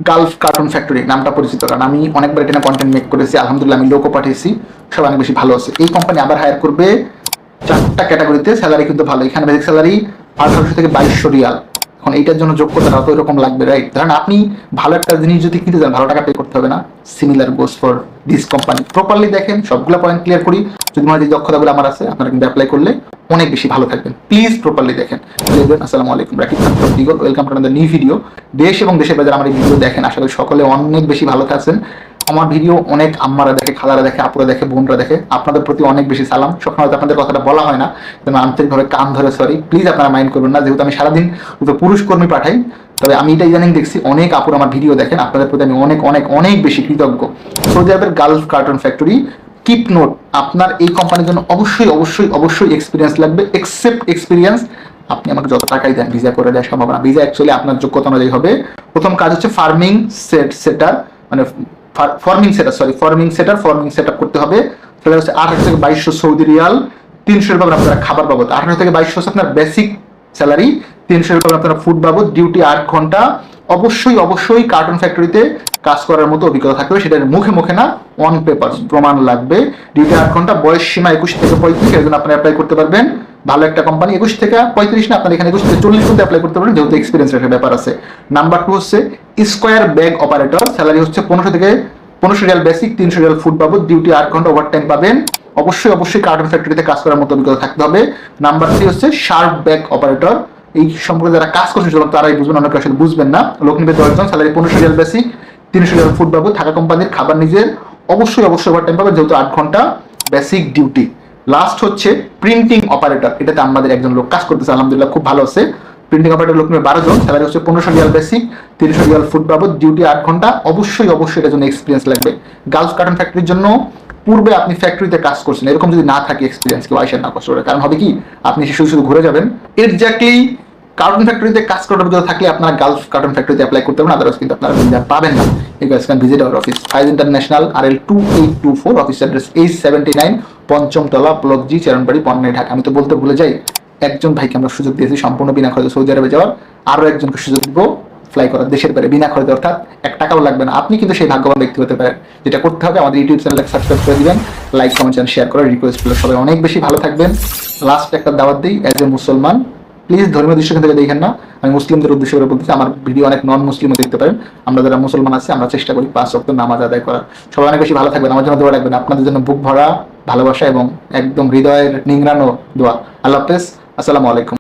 Gulf cartoon factory নামটা পরিচিত, কারণ আমি অনেকবার এটা কন্টেন্ট মেক করেছি, আলহামদুলিল্লাহ আমি লোকও পাঠিয়েছি, সব অনেক বেশি ভালো আছে। এই কোম্পানি আবার হায়ার করবে 4টা ক্যাটাগরিতে, স্যালারি কিন্তু ভালো। এখানে বেসিক স্যালারি 1800 থেকে 2200 রিয়াল। এখন এইটার জন্য যোগ্যতা তো এরকম লাগবে, রাইট? ধরেন আপনি ভালো একটা জিনিস যদি কিনতে চান, ভালো টাকা পে করতে হবে না? Similar goes for this company. Properly দেখেন, সবগুলো পয়েন্ট ক্লিয়ার করি। যদি মনে হয় যে দক্ষতাগুলো আমার আছে, আপনারা কিন্তু অ্যাপ্লাই করলে অনেক বেশি ভালো থাকবেন। প্লিজ প্রপারলি দেখেন। আসসালামু আলাইকুম, রাকিব খান ফ্রম দিগল। Welcome to another new video. দেশ এবং দেশের বাজারে আমার এই ভিডিও দেখেন, আশা করি সকলে অনেক বেশি ভালো থাকছেন। আমার ভিডিও অনেক আম্মারা দেখে, খালারা দেখে, আপুরা দেখে, বোনরা দেখে। আপনাদের প্রতি অনেক বেশি সালাম। সবসময় হয়তো আপনাদের কথাটা বলা হয় না, যেন আন্তরিকভাবে কান ধরে সরি, প্লিজ আপনারা মাইন্ড করবেন না, যেহেতু আমি সারাদিন পুরুষ কর্মী পাঠাই। তবে আমি এটা ইদানিং দেখছি অনেক আপুর আমার ভিডিও দেখেন, আপনাদের প্রতি আমি অনেক অনেক অনেক বেশি কৃতজ্ঞ। সৌদি আরবের Gulf cartoon factory, keep note, আপনার এই কোম্পানির জন্য অবশ্যই অবশ্যই অবশ্যই এক্সপিরিয়েন্স লাগবে। এক্সেপ্ট এক্সপিরিয়েন্স, আপনি আমাকে যত টাকাই দেন ভিসা করে দেওয়া সম্ভব না। ভিসা অ্যাকচুয়ালি আপনার যোগ্যতা অনুযায়ী হবে। প্রথম কাজ হচ্ছে ফার্মিং সেটার, মানে ফর্মিং সেট আপ করতে হবে। সেটা হচ্ছে 18 থেকে 2200 সৌদি রিয়াল, 300 পাবেন আপনারা খাবার বাবদ। 18 থেকে 2200 হচ্ছে আপনার বেসিক স্যালারি, 300 পাবেন আপনারা ফুড বাবদ। ডিউটি 8 ঘন্টা। অবশ্যই অবশ্যই কার্টুন ফ্যাক্টরিতে কাজ করার মতো অভিজ্ঞতা থাকবে, সেটা মুখে মুখে না, অন পেপার প্রমাণ লাগবে। ডিউটি 8 ঘন্টা, বয়স সীমা 21 থেকে 35, এর জন্য আপনি অ্যাপ্লাই করতে পারবেন। ভালো একটা কোম্পানি। 21 থেকে 35 না, আপনার এখানে 21 থেকে 40 পর্যন্ত অ্যাপ্লাই করতে পারেন, যেহেতু এক্সপিরিয়েন্সের একটা ব্যাপার আছে। নাম্বার 2 হচ্ছে স্কোয়ার ব্যাগ অপারেটর। স্যালারি হচ্ছে 1500 থেকে 1500 রিয়াল বেসিক, 300 রিয়াল ফুড বাবদ। ডিউটি 8 ঘন্টা, ওভার টাইম পাবেন। অবশ্যই অবশ্যই কার্টুন ফ্যাক্টরিতে কাজ করার মতো অভিজ্ঞতা থাকতে হবে। নাম্বার 3 হচ্ছে শার্প ব্যাগ অপারেটর। এই সম্পর্কে যারা কাজ করছেন শুধু তারাই বুঝবেন, অনেকে আসলে বুঝবেন না। লোক নিবে 10 জন, salary 1500 riyal basic, 300 riyal food বাবদ। থাকা কোম্পানির, খাবার নিজের। অবশ্যই অবশ্যই ওভার টাইম পাবেন, যেহেতু 8 ঘন্টা বেসিক ডিউটি। লাস্ট হচ্ছে প্রিন্টিং অপারেটর। এটাতে আমাদের একজন লোক কাজ করতেছে, আলহামদুলিল্লাহ খুব ভালো আছে। প্রিন্টিং অপারেটর লোক নিয়ে 12 জন, স্যালারি হচ্ছে 1500 রিয়াল বেসিক, 300 রিয়াল ফুড বাবদ। ডিউটি 8 ঘন্টা। অবশ্যই অবশ্যই এটার জন্য এক্সপিরিয়েন্স লাগবে। গালফ কার্টুন ফ্যাক্টরির জন্য পূর্বে আপনি ফ্যাক্টরিতে কাজ করছেন, এরকম যদি না থাকে এক্সপিরিয়েন্স, কেউ আইসেন না কষ্ট করে। কারণ হবে কি, আপনি শুধু শুধু ঘুরে যাবেন। এক্স্যাক্টলি কার্টুন ফ্যাক্টরিতে কাজ করার অভিজ্ঞতা থাকলে আপনারা গালফ কার্টুন ফ্যাক্টরিতে অ্যাপ্লাই করতে পারেন, আদারওয়াইজ কিন্তু আপনারা ভিসা পাবেন না। এই guys can visit our office, Faiz International, RL 2824, office address H79, পঞ্চম তলা, ব্লক জি, চেরনবাড়ি, পণ্য, ঢাকা। আমি তো বলতে ভুলে যাই, একজন ভাইকে আমরা সুযোগ দিয়েছি সম্পূর্ণ বিনা খরচে সৌদি আরবে যাওয়ার, আরো একজনকে সুযোগ দিব ফ্লাই করার দেশের বাইরে বিনা খরচে, অর্থাৎ 1 টাকাও লাগবে না। আপনি কিন্তু সেই ভাগ্যবান ব্যক্তি হতে পারেন। যেটা করতে হবে, আমাদের ইউটিউব চ্যানেলকে সাবস্ক্রাইব করে দিবেন, লাইক কমেন্ট এন্ড শেয়ার করার রিকোয়েস্ট করলে সবাই অনেক বেশি ভালো থাকবেন। লাস্ট একটা দাওয়াত দিই, অ্যাজ এ মুসলমান, প্লিজ ধর্মীয় দৃষ্টিকোণ থেকে দেখেন না, আমি মুসলিমদের উদ্দেশ্য করে বলতেছি। আমার ভিডিও অনেক নন মুসলিমও দেখতে পারেন। আমরা যারা মুসলমান আছি, আমরা চেষ্টা করি 5 ওয়াক্ত নামাজ আদায় করার। সবাই অনেক বেশি ভালো থাকবেন, আমার জন্য দোয়া রাখবেন। আপনাদের জন্য বুক ভরা ভালোবাসা এবং একদম হৃদয়ের নিংড়ানো দোয়া। আল্লাহ হাফেজ, আসসালামু আলাইকুম।